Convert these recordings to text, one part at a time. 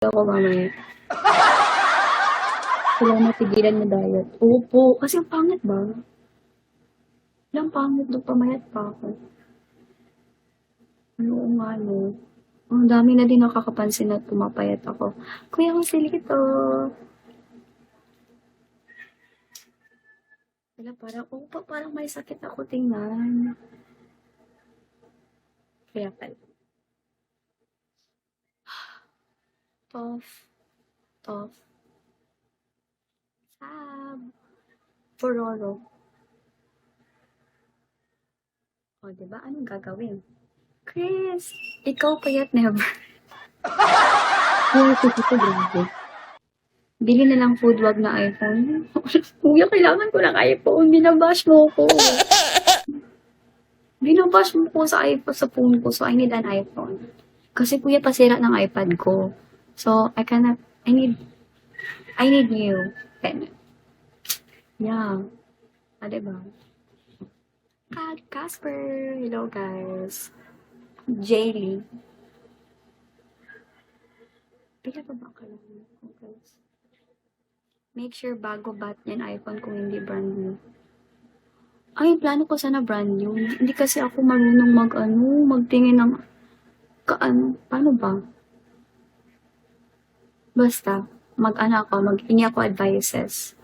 ako mamaya. Kailangan napigilan mo diet. Opo, kasi ang pangit ba? Ilang pangit nung pamayat pa ako. Oo nga, no. Ang dami na din nakakapansin na pumapayat ako. Kuya ko silito. Wala, parang, parang may sakit ako tingnan. Kaya pala. Tough. Tough. Sab. Pororo. O, diba? Anong gagawin? Chris, ikaw payat never. Kuya, ito grabe. Bili na lang food, wag na iPhone. Kuya, kailangan ko ng iPhone. Binabash mo ko. Binabash mo ko sa iPhone, sa phone ko. So, I need an iPhone. Kasi kuya, pasira ng iPad ko. So, I need new. Ganun. Yeah. Ah, diba? Casper. Hello, guys. Jaylee. Pila pa ba kayo? Guys? Make sure bago bat yan iPhone kung hindi brand new. Ay, plano ko sana brand new. Hindi kasi ako marunong magtingin ng, paano ba? Basta, mag-hingi ako advices.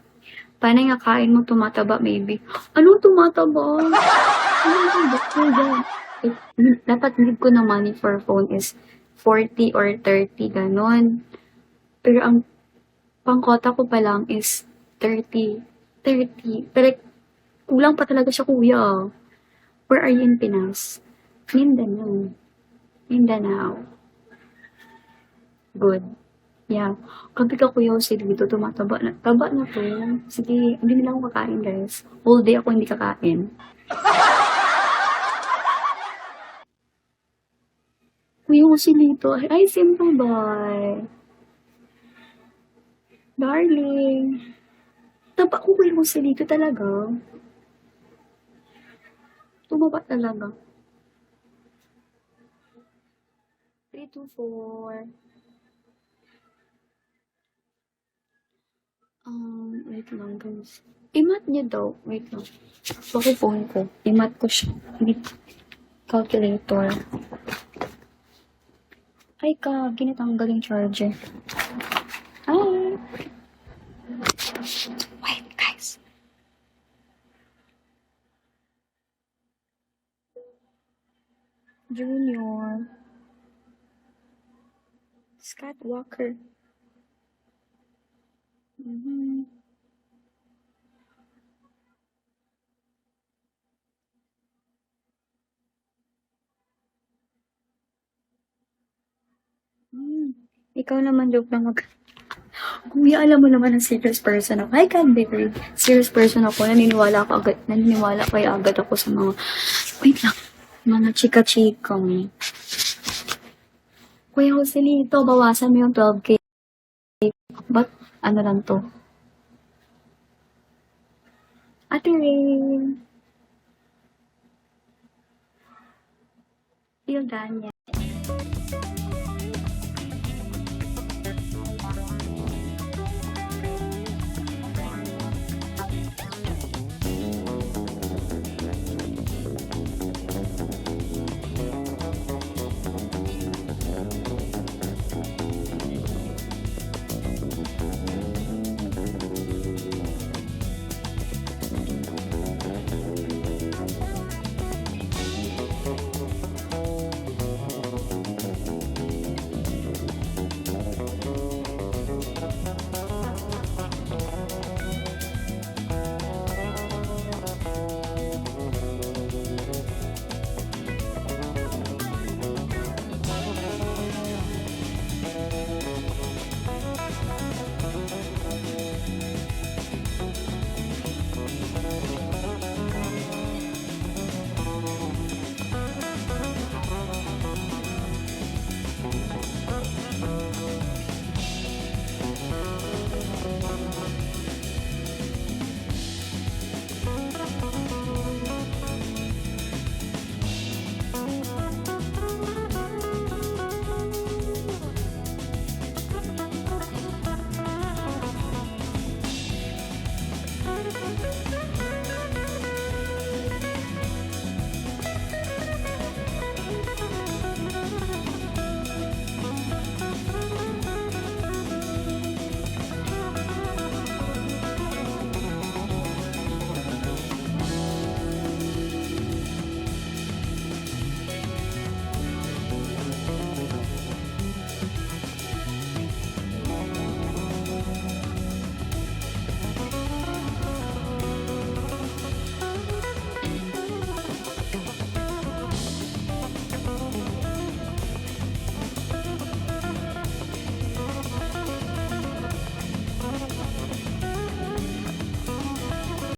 Paano nga kain mo tumataba, maybe? Anong tumataba? Anong tumataba? Dapat need ko na money for phone is 40 or 30, ganon. Pero ang pangkota ko pa lang is 30. 30. Pero kulang pa talaga siya, kuya. Where are you in Pinas? Mindanao. Mindanao. Good. Yeah. Kapag ka kuya Jose dito, tumataba na. Taba na to. Sige, hindi nila ako kakain, guys. Whole day ako hindi kakain. Kuya Jose dito. Ay, simple boy. Darling. Taba ko kuya Jose dito talaga. Tumaba talaga. 3, 2, 4. Wait lang, guys. I-mat niya daw. Wait lang. Baka phone ko. I-mat ko siya. Calculator. Ay ka, ginatanggal yung charger. Ay! Wait, guys. Junior. Scott Walker. Ikaw naman, joke lang Kuya, alam mo naman ang serious person ako. Hi, Cadbury. Serious person ako. Naniniwala kaya agad ako sa mga, wait lang, mga chika-chikang. Kuya Joselito, bawasan mo yung 12K. Ba't ano lang to? Ate Rain. Yung Danya.